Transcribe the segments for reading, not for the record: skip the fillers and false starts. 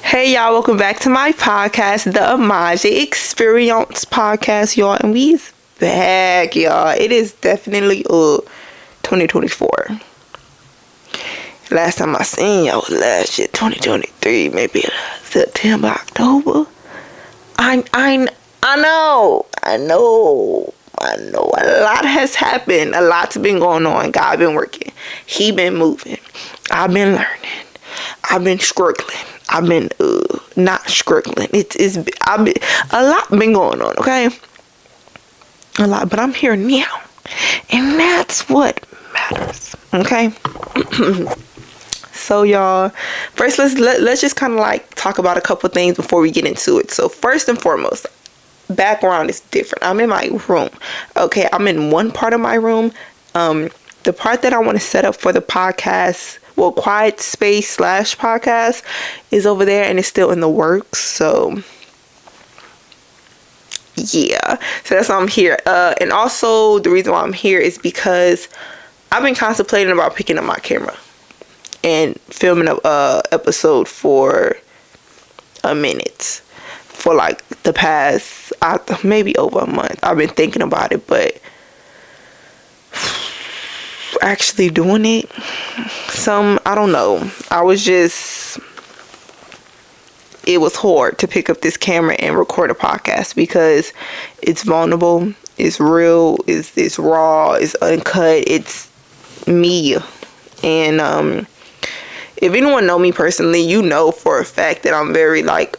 Hey y'all, welcome back to my podcast, the Amaje Experience Podcast, y'all. And we's back, y'all. It is definitely 2024. Last time I seen y'all was last year, 2023, maybe September, October. I know. A lot has happened. A lot's been going on. God been working. He been moving. I've been learning. I've been struggling. I've been not struggling. A lot been going on, okay? A lot, but I'm here now, and that's what matters, okay? So y'all, first let's just kind of like talk about a couple things before we get into it. So first and foremost, background is different. I'm in my room, okay? I'm in one part of my room. The part that I want to set up for the podcast, well, quiet space / podcast, is over there, and it's still in the works. So yeah, so that's why I'm here. And also the reason why I'm here is because I've been contemplating about picking up my camera and filming a episode for a minute, for like the past maybe over a month. I've been thinking about it, but actually doing it, I don't know. It was hard to pick up this camera and record a podcast because it's vulnerable, it's real, it's raw, it's uncut, it's me. And if anyone know me personally, you know for a fact that I'm very like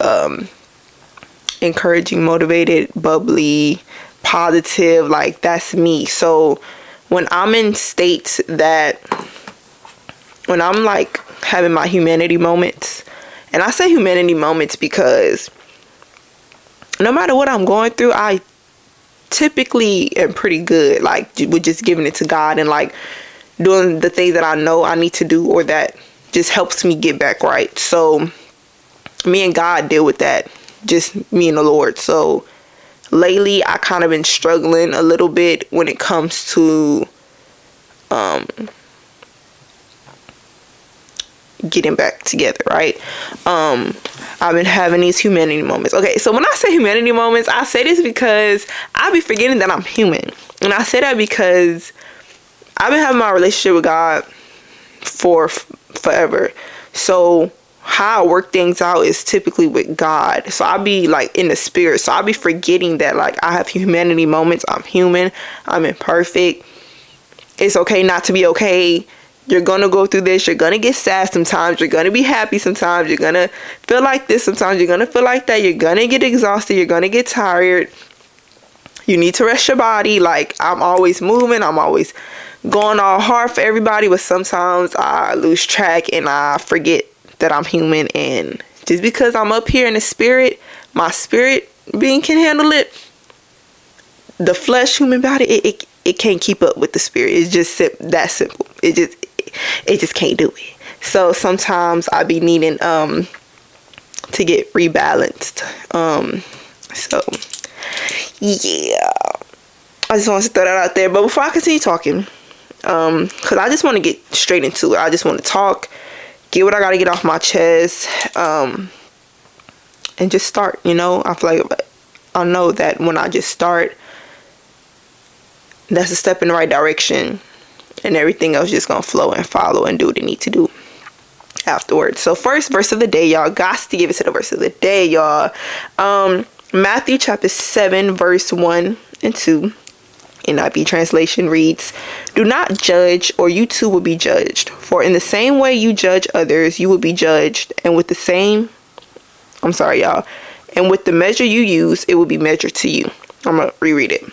encouraging, motivated, bubbly, positive. Like, that's me. So when I'm in states when I'm like having my humanity moments, and I say humanity moments because no matter what I'm going through, I typically am pretty good, like, with just giving it to God and like doing the things that I know I need to do, or that just helps me get back right. So me and God deal with that, just me and the Lord. So lately I kind of been struggling a little bit when it comes to getting back together, right? I've been having these humanity moments. Okay, so when I say humanity moments, I say this because I be forgetting that I'm human. And I say that because I've been having my relationship with God for forever. So how I work things out is typically with God. So I'll be like in the spirit. So I'll be forgetting that like I have humanity moments. I'm human. I'm imperfect. It's okay not to be okay. You're gonna go through this. You're gonna get sad sometimes. You're gonna be happy sometimes. You're gonna feel like this sometimes. You're gonna feel like that. You're gonna get exhausted. You're gonna get tired. You need to rest your body. Like, I'm always moving. I'm always going all hard for everybody. But sometimes I lose track and I forget that I'm human. And just because I'm up here in the spirit, my spirit being can handle it, the flesh human body, it can't keep up with the spirit. It's just that simple. It just can't do it. So sometimes I be needing to get rebalanced. So yeah, I just want to throw that out there. But before I continue talking, because I just want to get straight into it. I just want to talk, get what I got to get off my chest, and just start. You know, I feel like I know that when I just start, that's a step in the right direction, and everything else just gonna flow and follow and do what it need to do afterwards. So first verse of the day, y'all. Got to give it to the verse of the day, y'all. Matthew chapter 7 verse 1 and 2. NIV translation reads, "Do not judge, or you too will be judged. For in the same way you judge others, you will be judged. And with the measure you use, it will be measured to you." I'm gonna reread it.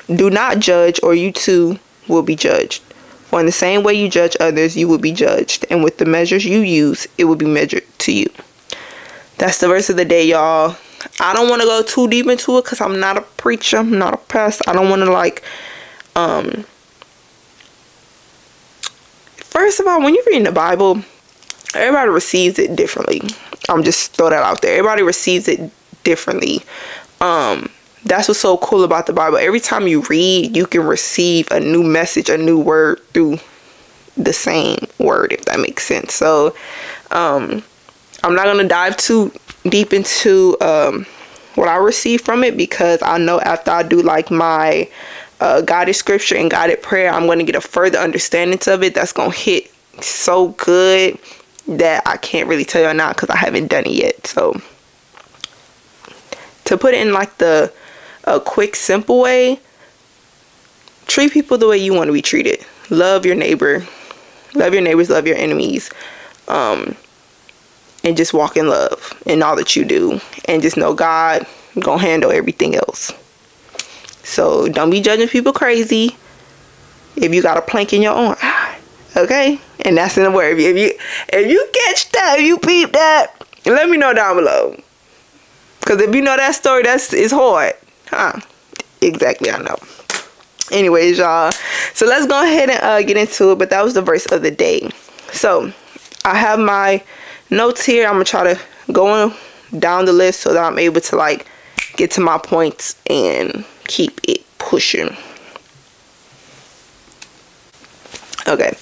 "Do not judge, or you too will be judged. For in the same way you judge others, you will be judged. And with the measures you use, it will be measured to you." That's the verse of the day, y'all. I don't want to go too deep into it because I'm not a preacher. I'm not a pastor. I don't want to like, first of all, when you're reading the Bible, everybody receives it differently. I'm just throw that out there. Everybody receives it differently. That's what's so cool about the Bible. Every time you read, you can receive a new message, a new word through the same word, if that makes sense. So I'm not going to dive too deep into what I receive from it, because I know after I do like my guided scripture and guided prayer, I'm going to get a further understanding of it that's going to hit so good that I can't really tell you now because I haven't done it yet. So to put it in like the quick, simple way, treat people the way you want to be treated. Love your neighbor. Love your neighbors. Love your enemies. And just walk in love in all that you do. And just know God gonna handle everything else. So don't be judging people crazy if you got a plank in your own eye. Okay? And that's in the word. If you catch that, if you peep that, let me know down below. Because if you know that story, it's hard. Huh? Exactly, I know. Anyways, y'all. So let's go ahead and get into it. But that was the verse of the day. So I have my notes here. I'm going to try to go down the list so that I'm able to like get to my points and keep it pushing. Okay.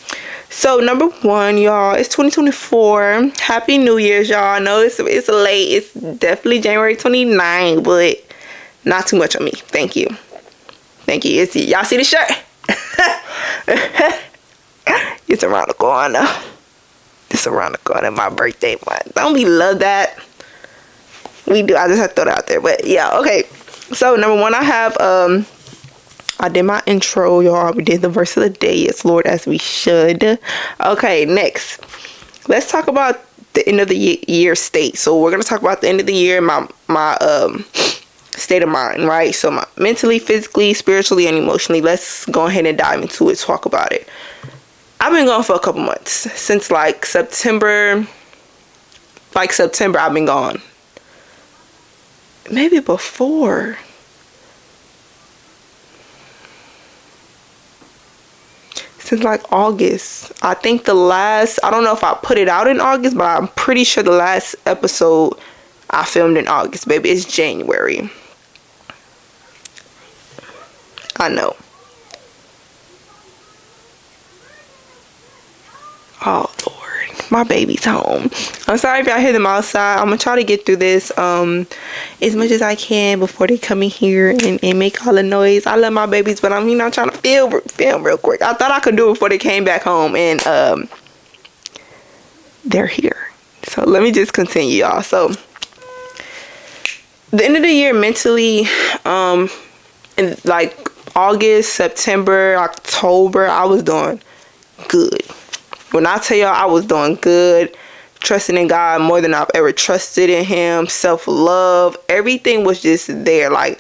So number 1, y'all, it's 2024. Happy New Year's, y'all. I know it's late. It's definitely January 29th, but not too much on me. Thank you. Thank you. Y'all see the shirt? It's around the corner. It's around the corner. My birthday month. Don't we love that? We do. I just have to throw that out there. But yeah, okay. So number 1, I have I did my intro, y'all. We did the verse of the day. Yes, Lord, as we should. Okay, next. Let's talk about the end of the year state. So we're going to talk about the end of the year, my state of mind, right? So mentally, physically, spiritually, and emotionally. Let's go ahead and dive into it, talk about it. I've been gone for a couple months. Since like September, I've been gone. Maybe before. Since like August. I think I don't know if I put it out in August, but I'm pretty sure the last episode I filmed in August, baby. It's January. I know. Oh Lord, my baby's home. I'm sorry if y'all hear them outside. I'm gonna try to get through this as much as I can before they come in here and make all the noise. I love my babies, but I'm trying to film real quick. I thought I could do it before they came back home, and they're here. So let me just continue, y'all. So the end of the year mentally, in like August, September, October, I was doing good. When I tell y'all I was doing good, trusting in God more than I've ever trusted in Him, self-love, everything was just there. Like,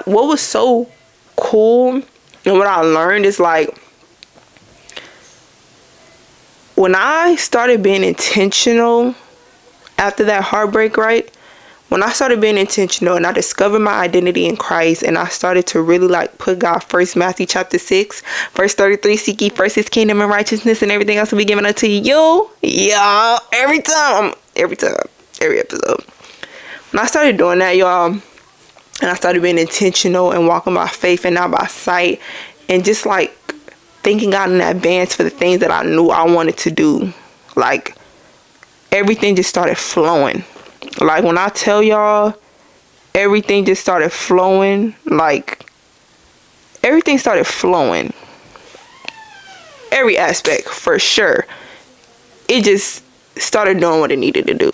what was so cool and what I learned is like, when I started being intentional after that heartbreak, right? When I started being intentional and I discovered my identity in Christ and I started to really like put God first, Matthew chapter 6, verse 33, seek ye first His kingdom and righteousness, and everything else will be given unto you. Yeah, every episode. When I started doing that, y'all, and I started being intentional and walking by faith and not by sight, and just like thanking God in advance for the things that I knew I wanted to do, like everything just started flowing. Like when I tell y'all, everything just started flowing. Like everything started flowing. Every aspect, for sure. It just started doing what it needed to do.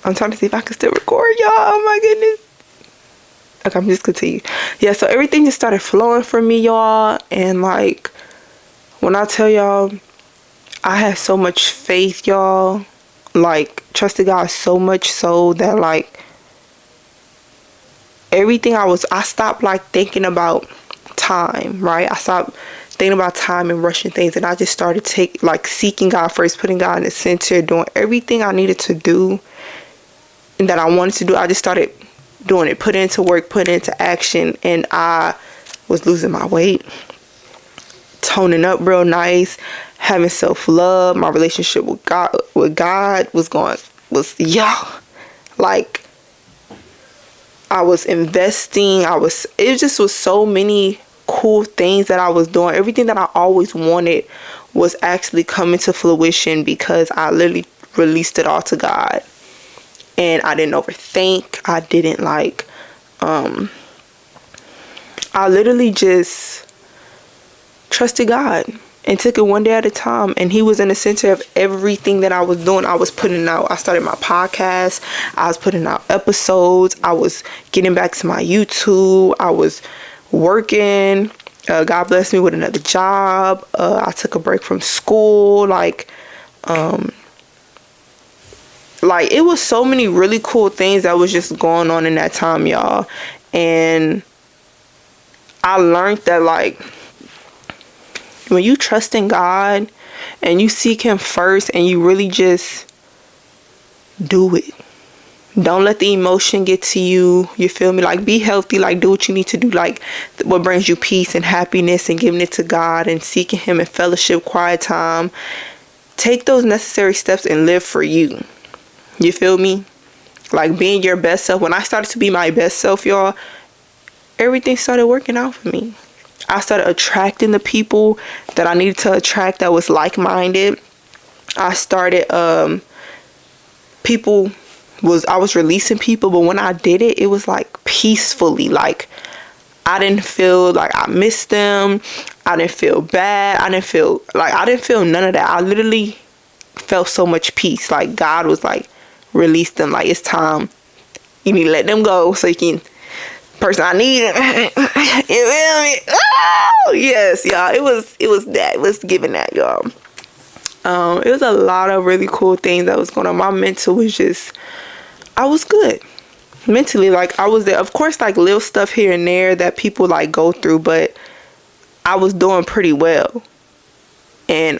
I'm trying to see if I can still record, y'all. Oh my goodness. Okay, I'm just continue. Yeah, so everything just started flowing for me, y'all. And like, when I tell y'all, I had so much faith, y'all. Like, trusted God so much so that like everything I stopped like thinking about time, right? I stopped thinking about time and rushing things, and I just started seeking God first, putting God in the center, doing everything I needed to do and that I wanted to do. I just started doing it, put into work, put into action, and I was losing my weight, toning up real nice, having self-love. My relationship with God was like, I was investing. It just was so many cool things that I was doing. Everything that I always wanted was actually coming to fruition because I literally released it all to God. And I didn't overthink. I didn't I literally just trusted God and took it one day at a time. And he was in the center of everything that I was doing. I was putting out, I started my podcast. I was putting out episodes. I was getting back to my YouTube. I was working. God blessed me with another job. I took a break from school. It was so many really cool things that was just going on in that time, y'all. And I learned that, when you trust in God and you seek him first and you really just do it. Don't let the emotion get to you. You feel me? Be healthy. Do what you need to do. What brings you peace and happiness, and giving it to God and seeking him in fellowship, quiet time. Take those necessary steps and live for you. You feel me? Being your best self. When I started to be my best self, y'all, everything started working out for me. I started attracting the people that I needed to attract that was like-minded. I started, I was releasing people, but when I did it, it was peacefully. I didn't feel like I missed them. I didn't feel bad. I didn't feel none of that. I literally felt so much peace. God was release them. It's time. You need to let them go so you can, person I need. You feel me? Oh, yes, y'all. It was that. It was giving that, y'all. It was a lot of really cool things that was going on. My mental was just, I was good. Mentally, I was there. Of course, little stuff here and there that people go through, but I was doing pretty well. And,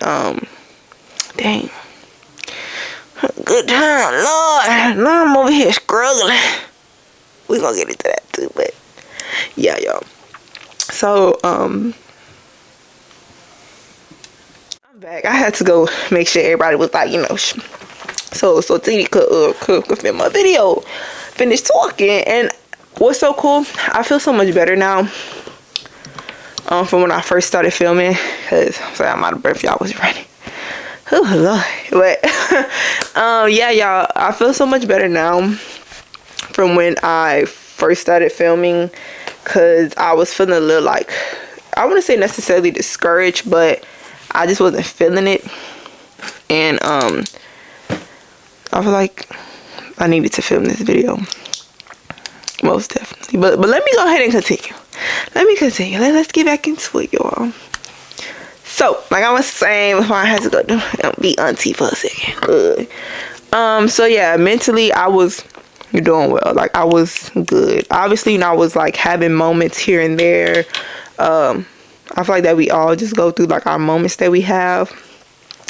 dang. Good time, Lord. Now I'm over here struggling. We gonna get into that too, but yeah, y'all. So, I'm back. I had to go make sure everybody was so Titi could film my video, finish talking. And what's so cool, I feel so much better now from when I first started filming, because I'm out of breath, y'all. Was ready. Oh Lord. But yeah, y'all, I feel so much better now from when I first started filming, because I was feeling a little I wouldn't say necessarily discouraged, but I just wasn't feeling it. And I feel like I needed to film this video, most definitely. But let me go ahead and continue. Let's get back into it, y'all. So, I was saying before, I had to go be auntie for a second. So yeah, mentally I was doing well. I was good. Obviously, I was having moments here and there. I feel like that we all just go through our moments that we have.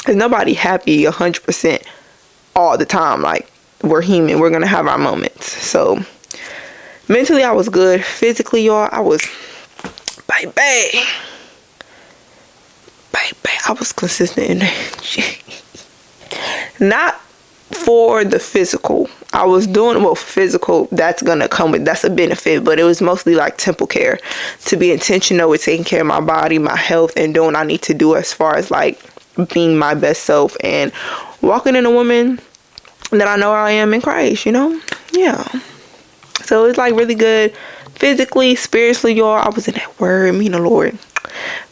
Cause nobody happy 100% all the time. We're human. We're gonna have our moments. So mentally I was good. Physically, y'all, I was baby. I was consistent in not for the physical. I was doing physical, that's gonna come with, that's a benefit, but it was mostly temple care, to be intentional with taking care of my body, my health, and doing what I need to do as far as being my best self and walking in a woman that I know I am in Christ, yeah. So it's really good physically, spiritually, y'all. I was in that word, me and the Lord.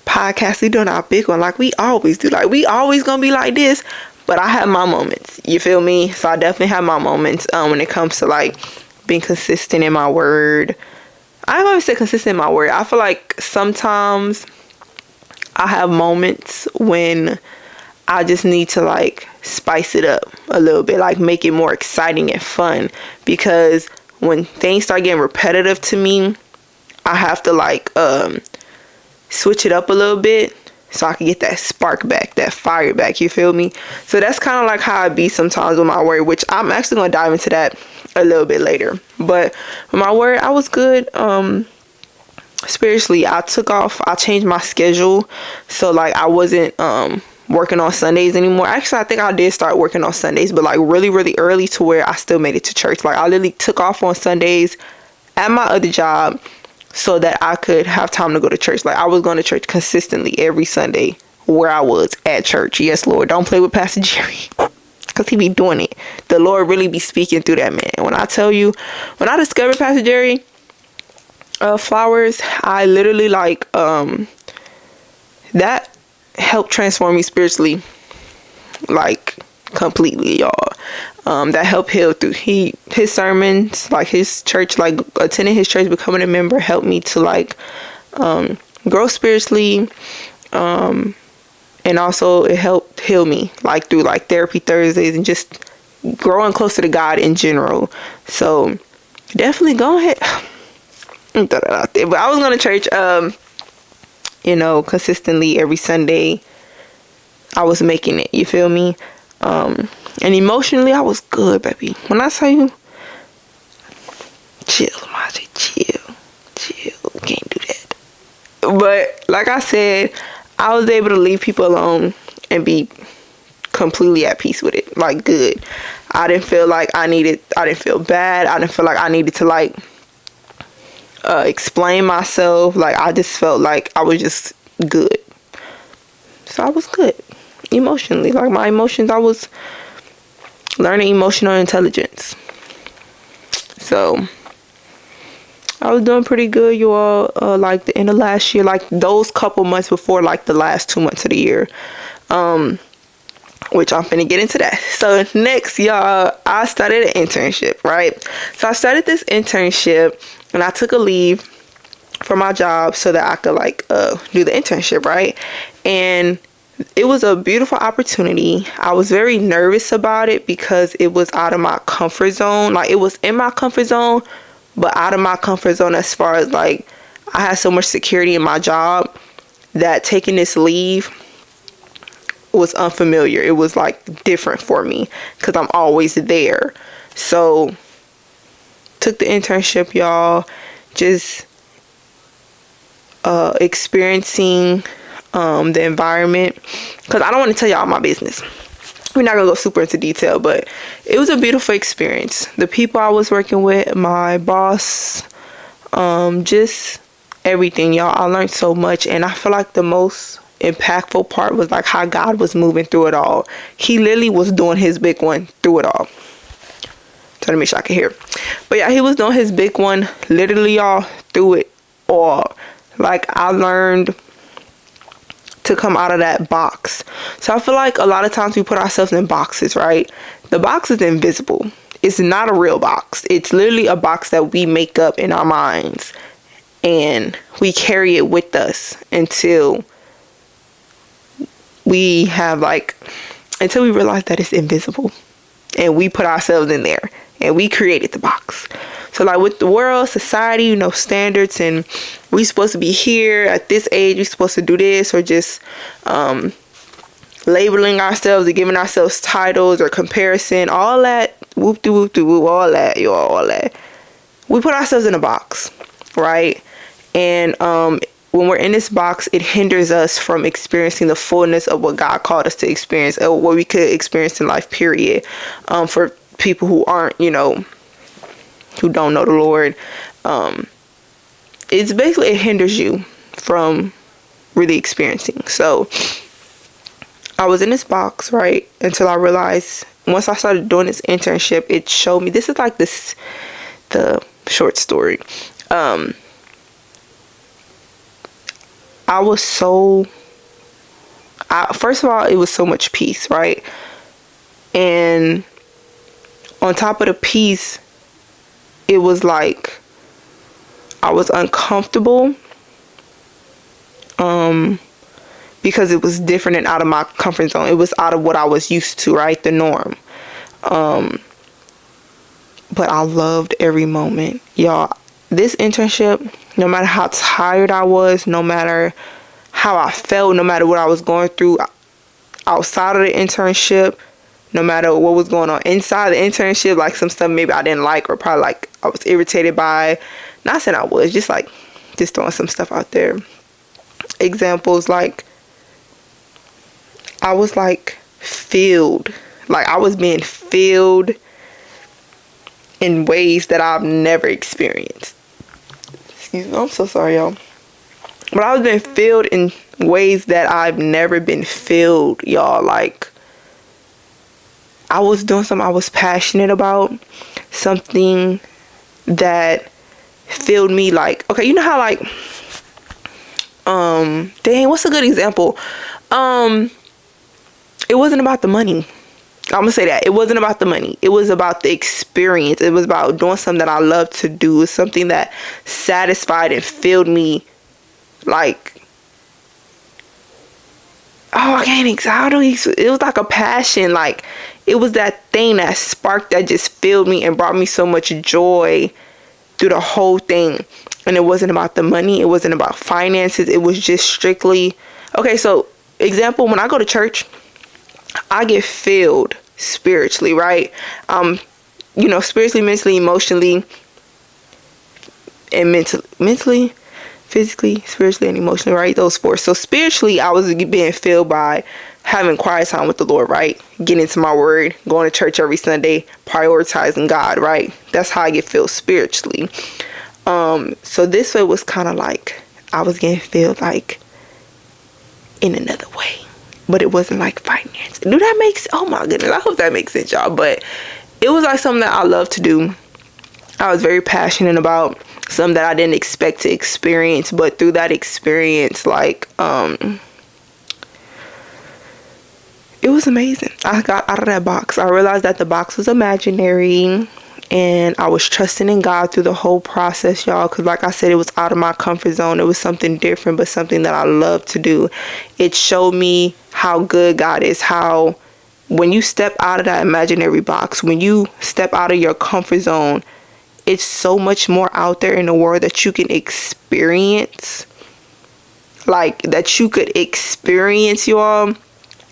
Podcast, we doing our big one we always do. We always gonna be like this, but I have my moments, you feel me? So I definitely have my moments when it comes to being consistent in my word. I always say consistent in my word. I feel sometimes I have moments when I just need to spice it up a little bit, make it more exciting and fun, because when things start getting repetitive to me, I have to switch it up a little bit so I can get that spark back, that fire back, you feel me? So that's kind of how I be sometimes with my word, which I'm actually going to dive into that a little bit later. But with my word, I was good. Spiritually, I changed my schedule, so I wasn't working on Sundays anymore. Actually, I think I did start working on Sundays, but really, really early, to where I still made it to church. I literally took off on Sundays at my other job so that I could have time to go to church. I was going to church consistently every Sunday where I was at church. Yes, Lord, don't play with Pastor Jerry. Because he be doing it. The Lord really be speaking through that man. When I tell you, when I discovered Pastor Jerry Flowers, I literally like, that helped transform me spiritually. Like, completely, y'all. That helped heal through his sermons, like his church, like attending his church, becoming a member, helped me to like grow spiritually, and also it helped heal me, like through like therapy Thursdays and just growing closer to God in general. So definitely go ahead and throw that out there. But I was going to church consistently every Sunday. I was making it, you feel me? And emotionally, I was good, baby. When I tell you, chill, Maji, chill. Can't do that. But like I said, I was able to leave people alone and be completely at peace with it. Like, good. I didn't feel like I didn't feel bad. I didn't feel like I needed to like explain myself. Like, I just felt like I was just good. So I was good emotionally. Like, my emotions, I was learning emotional intelligence. So I was doing pretty good, you all. Like the end of last year, like those couple months before, like the last 2 months of the year, which I'm finna get into that. So next, y'all, I started an internship, right? So I started this internship and I took a leave from my job so that I could like do the internship, right? And it was a beautiful opportunity. I was very nervous about it because it was out of my comfort zone. Like, it was in my comfort zone, but out of my comfort zone as far as like I had so much security in my job that taking this leave was unfamiliar. It was like different for me because I'm always there. So took the internship, y'all, just experiencing the environment, because I don't want to tell y'all my business. We're not gonna go super into detail, but it was a beautiful experience. The people I was working with, my boss, just everything, y'all. I learned so much, and I feel like the most impactful part was like how God was moving through it all. He literally was doing his big one through it all. Trying to make sure I can hear. But yeah, he was doing his big one literally, y'all, through it all. Like, I learned to come out of that box. So I feel like a lot of times we put ourselves in boxes, right? The box is invisible. It's not a real box. It's literally a box that we make up in our minds, and we carry it with us until we realize that it's invisible, and we put ourselves in there and we created the box. So like with the world, society, standards, and we supposed to be here at this age, we supposed to do this, or just labeling ourselves or giving ourselves titles or comparison, all that, whoop de whoop de whoop, all that, all that. We put ourselves in a box, right? And when we're in this box, it hinders us from experiencing the fullness of what God called us to experience, or what we could experience in life, period. For people who aren't, who don't know the Lord, it's basically, it hinders you from really experiencing. So I was in this box, right, until I realized, once I started doing this internship, it showed me, this is like the short story. First of all, it was so much peace, right? And on top of the peace, it was like I was uncomfortable because it was different and out of my comfort zone. It was out of what I was used to, right? The norm. But I loved every moment. Y'all, this internship, no matter how tired I was, no matter how I felt, no matter what I was going through outside of the internship, no matter what was going on inside the internship, like some stuff maybe I didn't like, or probably like I was irritated by. Not saying I was, just throwing some stuff out there. Examples, like I was like filled, like I was being filled in ways that I've never experienced. Excuse me, I'm so sorry, y'all. But I was being filled in ways that I've never been filled, y'all. Like, I was doing something I was passionate about, something that filled me. Like, okay, you know how, like, dang, what's a good example? It wasn't about the money. I'm gonna say that. It wasn't about the money. It was about the experience. It was about doing something that I love to do. It was something that satisfied and filled me. Like, oh, I can't exactly. It was like a passion. Like, it was that thing, that spark that just filled me and brought me so much joy through the whole thing. And it wasn't about the money. It wasn't about finances. It was just strictly, okay, so example, when I go to church, I get filled spiritually, right? You know, spiritually, mentally, emotionally, and mentally, physically, spiritually, and emotionally, right? Those four. So spiritually, I was being filled by having quiet time with the Lord, right? Getting into my word, going to church every Sunday, prioritizing God, right? That's how I get filled spiritually. So this way was kind of like I was getting filled like in another way, but it wasn't like finance. Do that make sense? Oh my goodness, I hope that makes sense, y'all. But it was like something that I love to do. I was very passionate about, something that I didn't expect to experience, but through that experience, like, it was amazing. I got out of that box. I realized that the box was imaginary, and I was trusting in God through the whole process, y'all, because like I said, it was out of my comfort zone. It was something different, but something that I love to do. It showed me how good God is, how when you step out of that imaginary box, when you step out of your comfort zone, it's so much more out there in the world that you can experience, like that you could experience, y'all,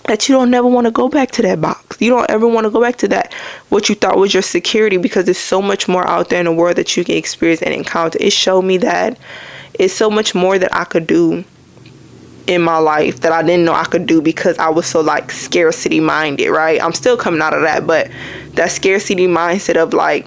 that you don't never want to go back to that box. You don't ever want to go back to that, what you thought was your security, because there's so much more out there in the world that you can experience and encounter. It showed me that it's so much more that I could do in my life that I didn't know I could do because I was so like scarcity minded, right? I'm still coming out of that, but that scarcity mindset of like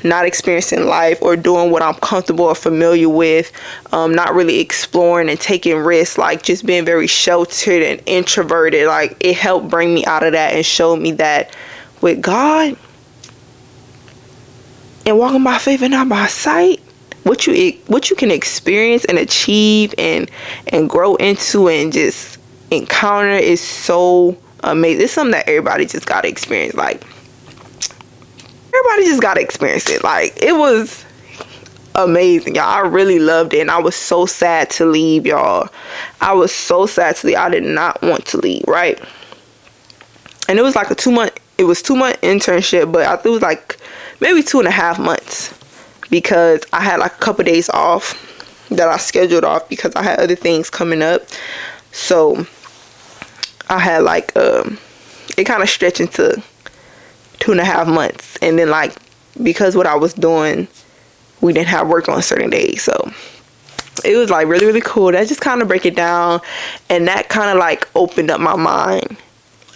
not experiencing life or doing what I'm comfortable or familiar with, not really exploring and taking risks, like just being very sheltered and introverted. Like, it helped bring me out of that and showed me that with God and walking by faith and not by sight, what you can experience and achieve and grow into and just encounter is so amazing. It's something that everybody just gotta experience. Like, everybody just gotta experience it. Like, it was amazing, y'all. I really loved it, and I was so sad to leave, y'all. I was so sad to leave. I did not want to leave, right? And it was like a 2-month internship, but I think it was like maybe 2.5 months, because I had like a couple days off that I scheduled off because I had other things coming up. So I had like it kind of stretched into 2.5 months, and then like because what I was doing, we didn't have work on certain days, so it was like really, really cool. That just kind of break it down, and that kind of like opened up my mind.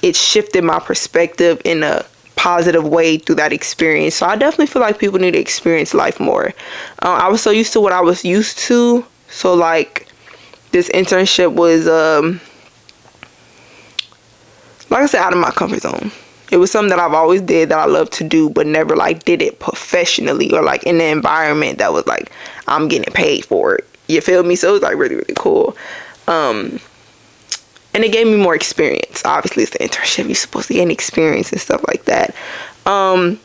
It shifted my perspective in a positive way through that experience. So I definitely feel like people need to experience life more. I was so used to what I was used to, so like this internship was like I said, out of my comfort zone. It was something that I've always did, that I love to do, but never like did it professionally or like in the environment that was like I'm getting paid for it. You feel me? So it was like really, really cool. And it gave me more experience. Obviously, it's the internship. You're supposed to gain experience and stuff like that. Not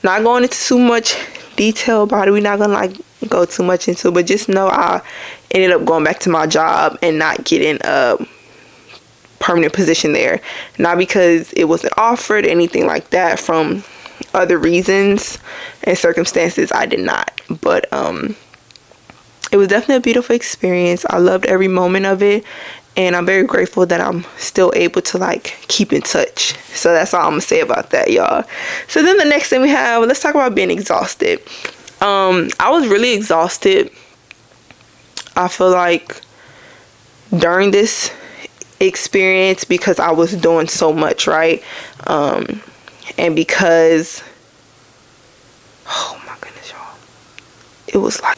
going into too much detail about it. We're not gonna like go too much into it, but just know I ended up going back to my job and not getting permanent position there, not because it wasn't offered, anything like that. From other reasons and circumstances, I did not. But it was definitely a beautiful experience. I loved every moment of it, and I'm very grateful that I'm still able to like keep in touch. So that's all I'm gonna say about that, y'all. So then the next thing we have, let's talk about being exhausted. I was really exhausted. I feel like during this experience, because I was doing so much, right? And because, oh my goodness, y'all, it was like,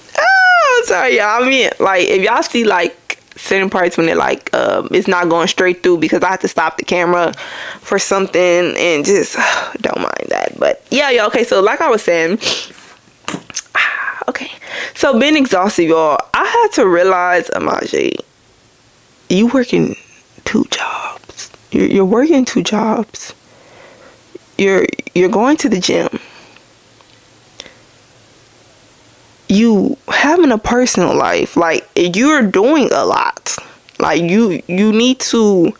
I'm sorry, y'all. I mean, like, if y'all see, like, certain parts when it, like, it's not going straight through because I have to stop the camera for something and just don't mind that. But, yeah, y'all. Okay, so like I was saying, okay. So, being exhausted, y'all, I had to realize, Amaje, you working 2 jobs. You're working 2 jobs. You're going to the gym. You having a personal life. Like, you're doing a lot. Like, you need to,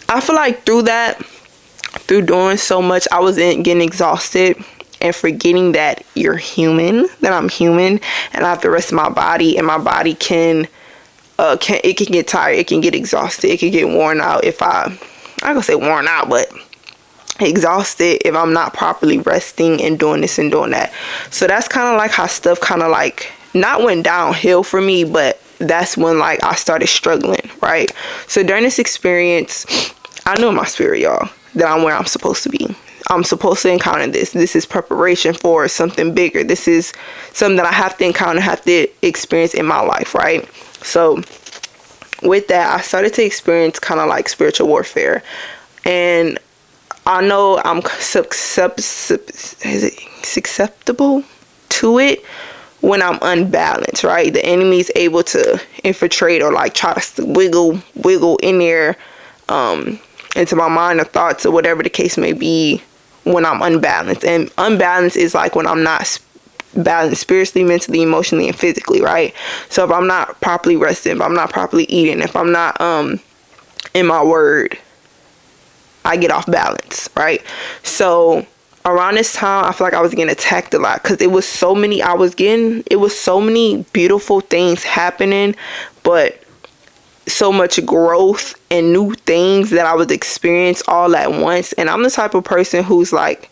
I feel like through doing so much, I was getting exhausted and forgetting that you're human, that I'm human, and I have the rest of my body, and my body can get tired, it can get exhausted, it can get worn out if I'm not gonna say worn out, but exhausted if I'm not properly resting and doing this and doing that. So that's kind of like how stuff kind of like not went downhill for me, but that's when like I started struggling, right? So during this experience, I know in my spirit, y'all, that I'm where I'm supposed to be. I'm supposed to encounter this. This is preparation for something bigger. This is something that I have to encounter, have to experience in my life, right? So with that, I started to experience kind of like spiritual warfare. And I know I'm susceptible to it when I'm unbalanced, right? The enemy is able to infiltrate or like try to wiggle in there into my mind or thoughts or whatever the case may be when I'm unbalanced. And unbalanced is like when I'm not balanced spiritually, mentally, emotionally, and physically, right? So if I'm not properly resting, if I'm not properly eating, if I'm not in my word, I get off balance, right? So around this time, I feel like I was getting attacked a lot because it was so many beautiful things happening, but so much growth and new things that I was experiencing all at once. And I'm the type of person who's like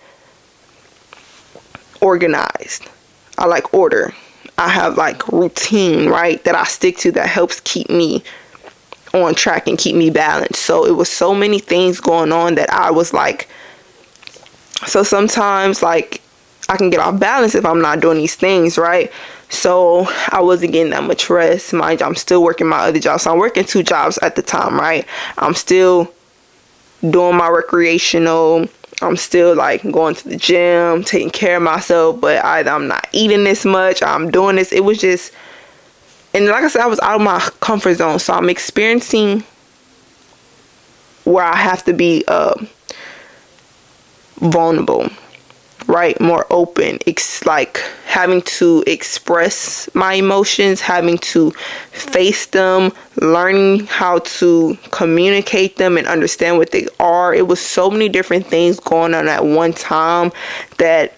organized. I like order. I have like routine, right, that I stick to that helps keep me on track and keep me balanced. So it was so many things going on that I was like, so sometimes like I can get off balance if I'm not doing these things, right? So I wasn't getting that much rest. Mind you, I'm still working my other job. So I'm working 2 jobs at the time, right? I'm still doing my recreational. I'm still like going to the gym, taking care of myself, but either I'm not eating this much, or I'm doing this. It was just, and like I said, I was out of my comfort zone. So I'm experiencing where I have to be vulnerable, right? More open. It's like having to express my emotions, having to face them, learning how to communicate them and understand what they are. It was so many different things going on at one time that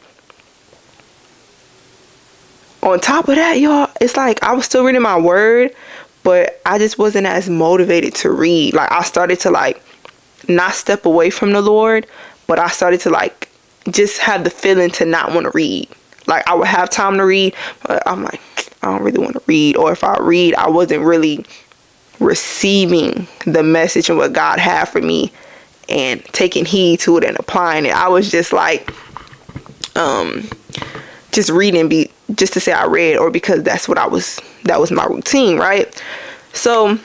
on top of that, y'all, it's like I was still reading my word, but I just wasn't as motivated to read. Like I started to like not step away from the Lord, but I started to like just have the feeling to not want to read. Like I would have time to read, but I'm like, I don't really want to read. Or if I read, I wasn't really receiving the message and what God had for me and taking heed to it and applying it. I was just like, just reading just to say I read, or because that was my routine, right? So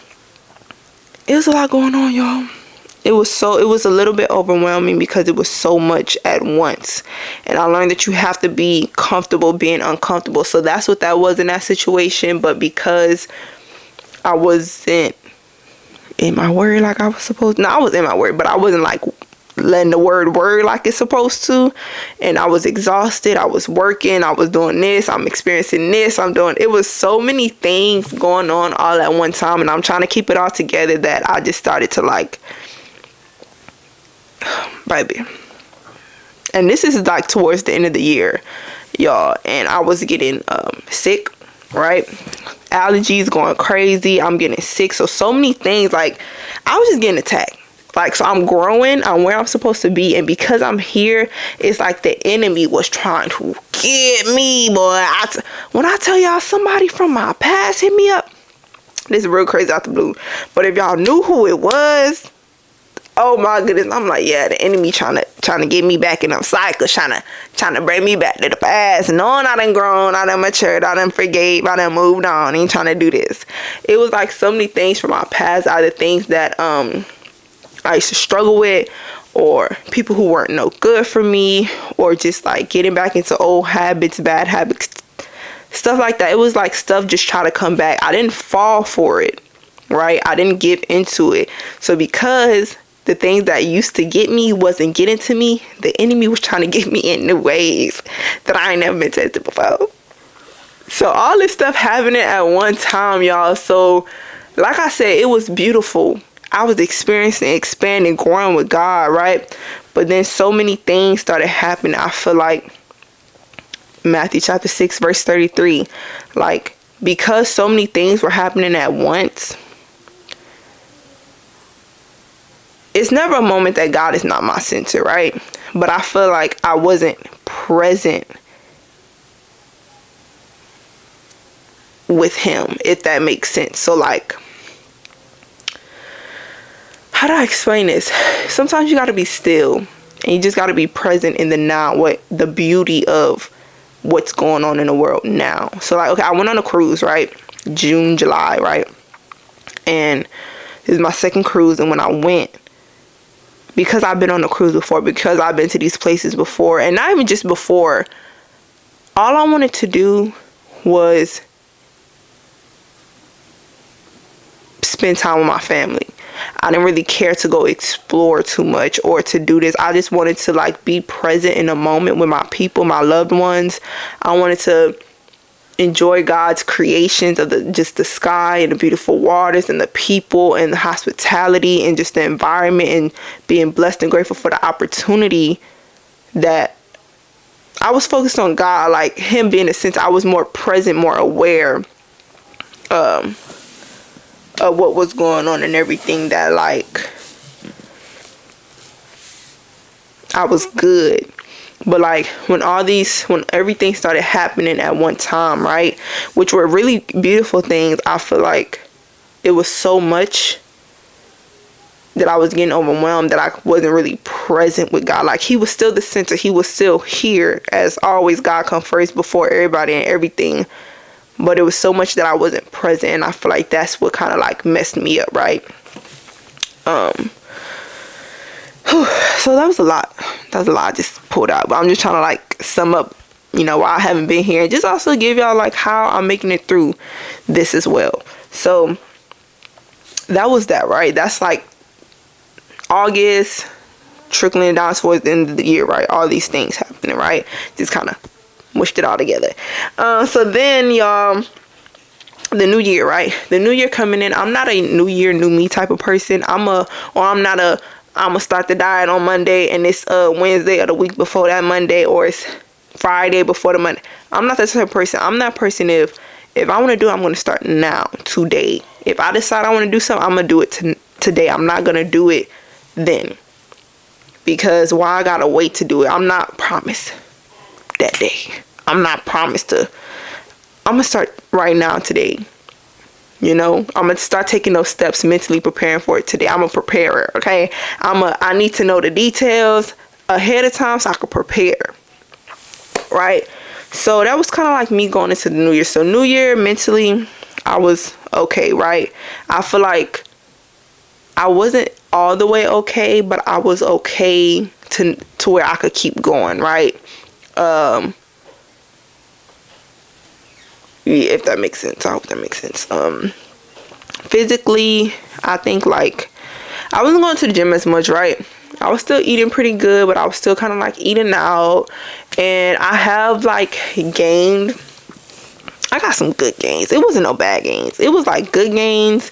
it was a lot going on, y'all. It was a little bit overwhelming because it was so much at once. And I learned that you have to be comfortable being uncomfortable. So that's what that was in that situation. But because I wasn't in my word like I was supposed to. No, I was in my word, but I wasn't like letting the word like it's supposed to. And I was exhausted. I was working. I was doing this. I'm experiencing this. It was so many things going on all at one time. And I'm trying to keep it all together that I just started to like, baby. And this is like towards the end of the year, y'all, and I was getting sick, right? Allergies going crazy. I'm getting sick. So many things. Like I was just getting attacked. Like, so I'm growing. I'm where I'm supposed to be. And because I'm here, it's like the enemy was trying to get me, boy. When I tell y'all somebody from my past hit me up, this is real crazy out the blue. But if y'all knew who it was, Oh my goodness. I'm like, yeah, the enemy trying to get me back in them cycles, trying to bring me back to the past. Knowing I done grown, I done matured, I done forgave, I done moved on. Ain't trying to do this. It was like so many things from my past, either things that I used to struggle with, or people who weren't no good for me, or just like getting back into old habits, bad habits, stuff like that. It was like stuff just try to come back. I didn't fall for it, right? I didn't give into it. So because the things that used to get me wasn't getting to me, the enemy was trying to get me in new ways that I ain't never been tested before. So all this stuff happening at one time, y'all. So like I said, it was beautiful. I was experiencing, expanding, growing with God, right? But then so many things started happening. I feel like Matthew chapter 6, verse 33, like, because so many things were happening at once, it's never a moment that God is not my center, right? But I feel like I wasn't present with him, if that makes sense. So like, how do I explain this? Sometimes you got to be still, and you just got to be present in the now, what the beauty of what's going on in the world now. So like, okay, I went on a cruise, right? June, July, right? And this is my second cruise. And when I went, because I've been on a cruise before, because I've been to these places before, and not even just before, all I wanted to do was spend time with my family. I didn't really care to go explore too much or to do this. I just wanted to like be present in a moment with my people, my loved ones. I wanted to enjoy God's creations of just the sky and the beautiful waters and the people and the hospitality and just the environment, and being blessed and grateful for the opportunity that I was focused on God, like him being a sense. I was more present, more aware of what was going on and everything, that like I was good. But like when everything started happening at one time, right, which were really beautiful things, I feel like it was so much that I was getting overwhelmed that I wasn't really present with God. Like he was still the center, he was still here. As always, God come first before everybody and everything. But it was so much that I wasn't present, and I feel like that's what kind of like messed me up, right? So that was a lot. I just pulled out. But I'm just trying to like sum up, why I haven't been here, and just also give y'all like how I'm making it through this as well. So that was that, right? That's like August, trickling down towards the end of the year, right? All these things happening, right? Just kind of mushed it all together. So then, y'all, the new year, right? The new year coming in. I'm not a new year, new me type of person. I'm gonna start the diet on Monday, and it's Wednesday or the week before that Monday, or it's Friday before the Monday. I'm not that type of person. I'm that person. If I want to do it, I'm going to start now, today. If I decide I want to do something, I'm going to do it today. I'm not going to do it then. Because why I got to wait to do it? I'm not promised that day. I'm not promised to. I'm going to start right now, today. I'm going to start taking those steps, mentally preparing for it today. I'm a preparer, okay? I need to know the details ahead of time so I can prepare, right? So that was kind of like me going into the new year. So new year, mentally, I was okay, right? I feel like I wasn't all the way okay, but I was okay to where I could keep going, right? If that makes sense. I hope that makes sense. Physically, I think like I wasn't going to the gym as much, right? I was still eating pretty good, but I was still kind of like eating out, and I have like gained. I got some good gains. It wasn't no bad gains. It was like good gains.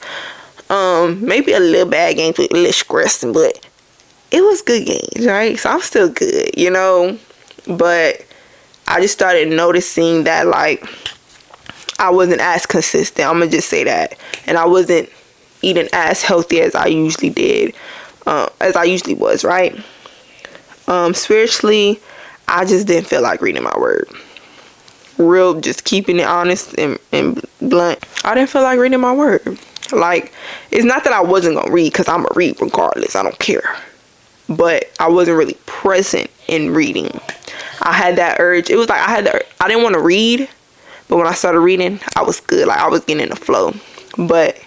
Maybe a little bad gains with a little stress, but it was good gains, right? So I'm still good, but I just started noticing that like I wasn't as consistent. I'm gonna just say that. And I wasn't eating as healthy as I usually did, as I usually was, right? Spiritually, I just didn't feel like reading my word. Just keeping it honest and blunt. I didn't feel like reading my word. Like, it's not that I wasn't gonna read, because I'm gonna read regardless. I don't care. But I wasn't really present in reading. I had that urge. It was like I didn't want to read, but when I started reading, I was good. Like, I was getting in the flow. But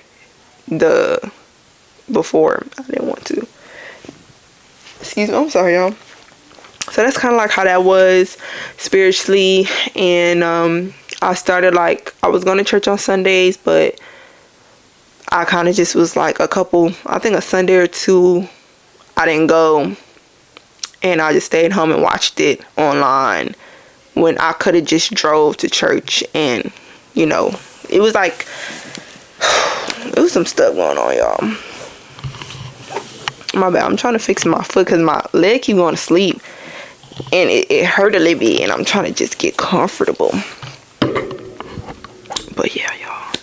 before, I didn't want to. Excuse me, I'm sorry, y'all. So that's kind of like how that was spiritually. And I started, like, I was going to church on Sundays, but I kind of just was like I think a Sunday or two, I didn't go. And I just stayed home and watched it online when I could have just drove to church. And, you know, it was like, it was some stuff going on, y'all. My bad. I'm trying to fix my foot because my leg keep going to sleep. And it hurt a little bit. And I'm trying to just get comfortable. But yeah, y'all.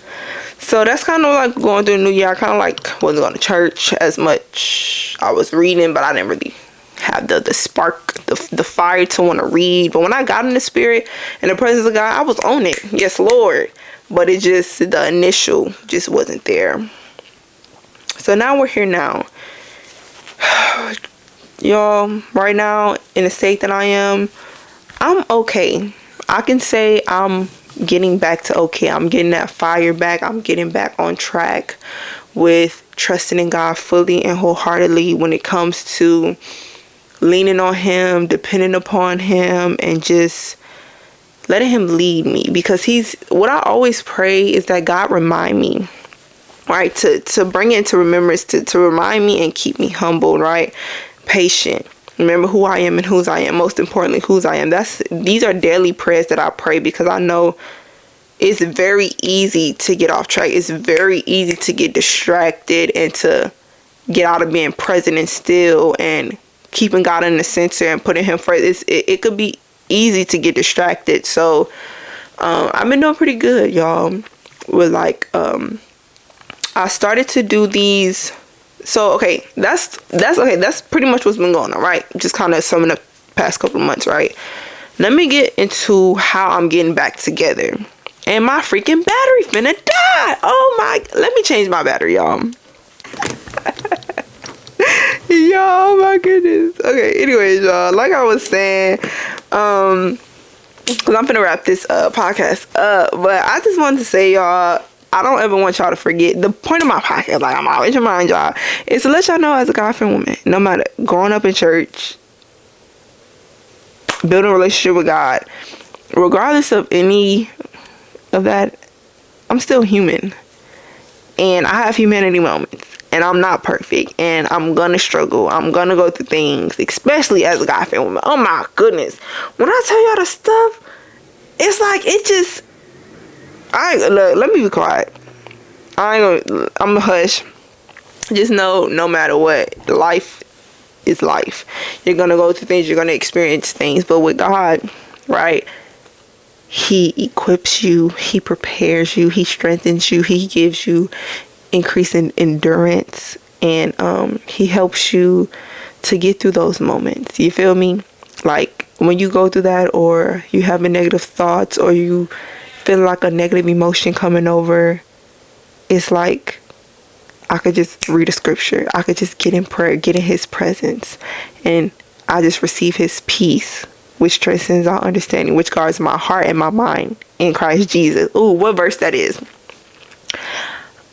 So that's kind of like going through the new year. I kind of like wasn't going to church as much. I was reading, but I didn't really have the spark, the fire to want to read. But when I got in the spirit and the presence of God, I was on it. Yes, Lord. But it just, the initial just wasn't there. So now we're here now. Y'all, right now, in the state that I am, I'm okay. I can say I'm getting back to okay. I'm getting that fire back. I'm getting back on track with trusting in God fully and wholeheartedly when it comes to leaning on Him, depending upon Him, and just letting Him lead me. Because what I always pray is that God remind me, right, to bring it into remembrance, to remind me and keep me humbled, right, patient. Remember who I am and whose I am. Most importantly, whose I am. These are daily prayers that I pray, because I know it's very easy to get off track. It's very easy to get distracted and to get out of being present and still and keeping God in the center and putting Him first. It could be easy to get distracted. So I've been doing pretty good, y'all. With like I started to do these. So okay, that's okay. That's pretty much what's been going on, right? Just kind of summing up past couple of months, right? Let me get into how I'm getting back together. And my freaking battery finna die. Oh my! Let me change my battery, y'all. Y'all, my goodness. Okay, anyways, y'all, like I was saying, because I'm finna wrap this podcast up, but I just wanted to say, y'all, I don't ever want y'all to forget the point of my podcast. Like, I'm always reminding y'all, is to let y'all know, as a God-fearing woman, no matter growing up in church, building a relationship with God, regardless of any of that, I'm still human, and I have humanity moments. And I'm not perfect. And I'm going to struggle. I'm going to go through things. Especially as a God-fearing woman. Oh my goodness. When I tell y'all the stuff, it's like it just... Look, let me be quiet. I'm a hush. Just know, no matter what, life is life. You're going to go through things. You're going to experience things. But with God, right? He equips you. He prepares you. He strengthens you. He gives you increase in endurance, and He helps you to get through those moments. You feel me? Like when you go through that, or you have negative thoughts, or you feel like a negative emotion coming over, it's like I could just read a scripture. I could just get in prayer, get in His presence, and I just receive His peace, which transcends our understanding, which guards my heart and my mind in Christ Jesus. Ooh, what verse that is?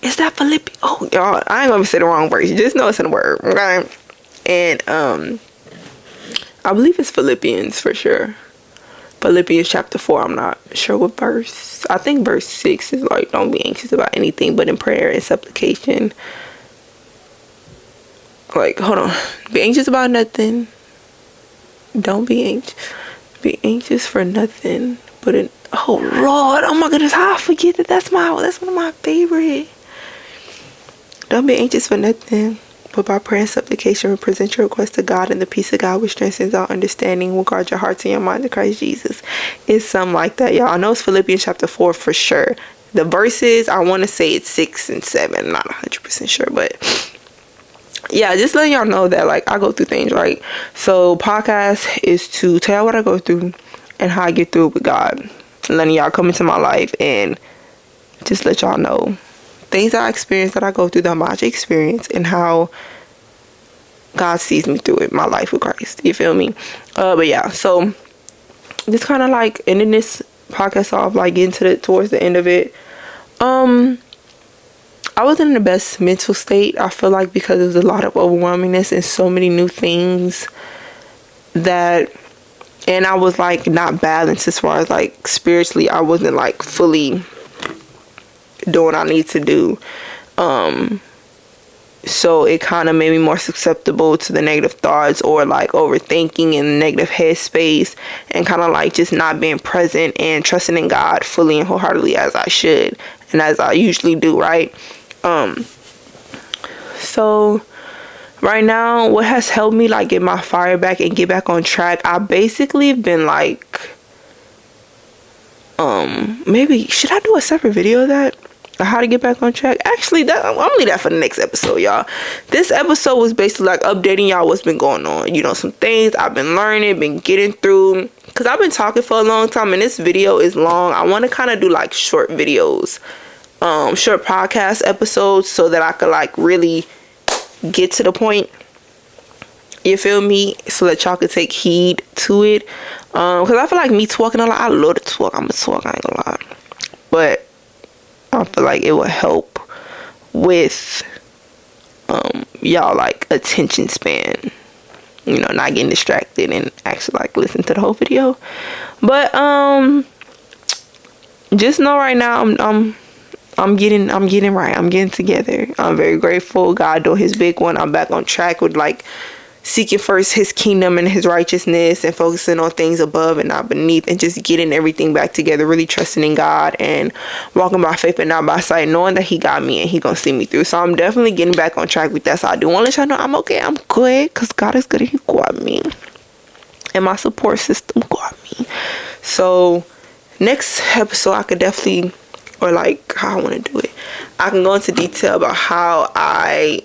Is that Philippians? Oh, y'all, I ain't gonna say the wrong verse. You just know it's in the word, okay? And I believe it's Philippians for sure. Philippians chapter 4. I'm not sure what verse. I think verse 6 is like, don't be anxious about anything, but in prayer and supplication. Like, hold on. Be anxious about nothing. Don't be anxious. Be anxious for nothing, but in... Oh Lord, oh my goodness, how I forget that. That's one of my favorite. Don't be anxious for nothing, but by prayer and supplication, present your request to God, and the peace of God, which transcends all understanding, will guard your hearts and your mind in Christ Jesus. It's something like that, y'all. I know it's Philippians chapter 4 for sure. The verses, I want to say it's 6 and 7. I'm not 100% sure, but yeah, just letting y'all know that, like, I go through things, right? So podcast is to tell what I go through and how I get through it with God. Letting y'all come into my life and just let y'all know things that I experience, that I go through, that I'm about to experience, and how God sees me through it, my life with Christ. You feel me? But yeah, so just kind of like ending this podcast off, like getting towards the end of it. I wasn't in the best mental state, I feel like, because there was a lot of overwhelmingness and so many new things that, and I was like not balanced as far as like spiritually. I wasn't like fully doing what I need to do. So it kind of made me more susceptible to the negative thoughts, or like overthinking and negative headspace, and kind of like just not being present and trusting in God fully and wholeheartedly as I should and as I usually do, right? So right now, what has helped me like get my fire back and get back on track, I basically been like, maybe should I do a separate video of that? How to get back on track? Actually, that I'm gonna leave that for the next episode, y'all. This episode was basically like updating y'all what's been going on, you know, some things I've been learning, been getting through, because I've been talking for a long time and this video is long. I want to kind of do like short videos, short podcast episodes, so that I could like really get to the point, you feel me, so that y'all could take heed to it. Because I feel like me talking a lot, I love to talk, I'm a talk, I ain't gonna lie, but I feel like it will help with y'all like attention span, you know, not getting distracted and actually like listen to the whole video. But just know right now I'm getting right. I'm getting together. I'm very grateful. God doing his big one. I'm back on track with like seeking first his kingdom and his righteousness, and focusing on things above and not beneath, and just getting everything back together, really trusting in God and walking by faith and not by sight, knowing that he got me and he gonna see me through. So I'm definitely getting back on track with that. So I do want to let y'all know I'm okay, I'm good, because God is good and he got me, and my support system got me. So next episode I could definitely, or like how I want to do it, I can go into detail about how I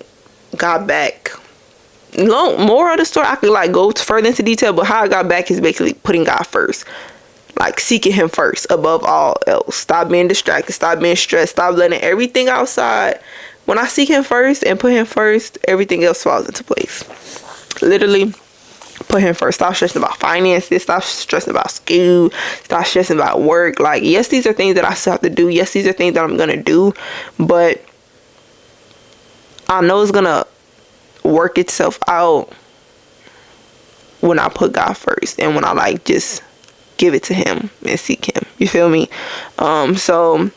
got back. More of the story, I could like go further into detail, but how I got back is basically putting God first, like seeking him first above all else. Stop being distracted, stop being stressed, stop letting everything outside. When I seek him first and put him first, everything else falls into place. Literally put him first. Stop stressing about finances, stop stressing about school, stop stressing about work. Like, yes, these are things that I still have to do, yes, these are things that I'm gonna do, but I know it's gonna work itself out when I put God first, and when I like just give it to him and seek him, you feel me? So I'm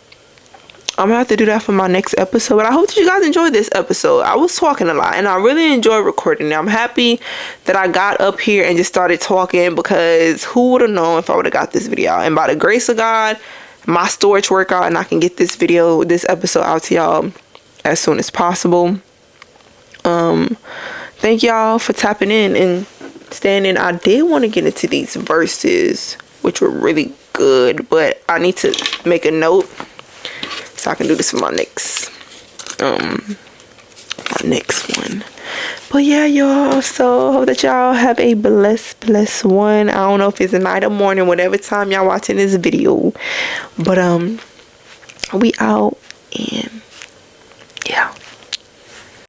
gonna have to do that for my next episode, but I hope that you guys enjoyed this episode. I was talking a lot and I really enjoyed recording it. I'm happy that I got up here and just started talking, because who would have known if I would have got this video out. And by the grace of God, my storage worked out and I can get this episode out to y'all as soon as possible. Thank y'all for tapping in and staying in. I did want to get into these verses, which were really good, but I need to make a note so I can do this for my next one. But yeah, y'all, so hope that y'all have a blessed one. I don't know if it's night or morning, whatever time y'all watching this video, but we out, and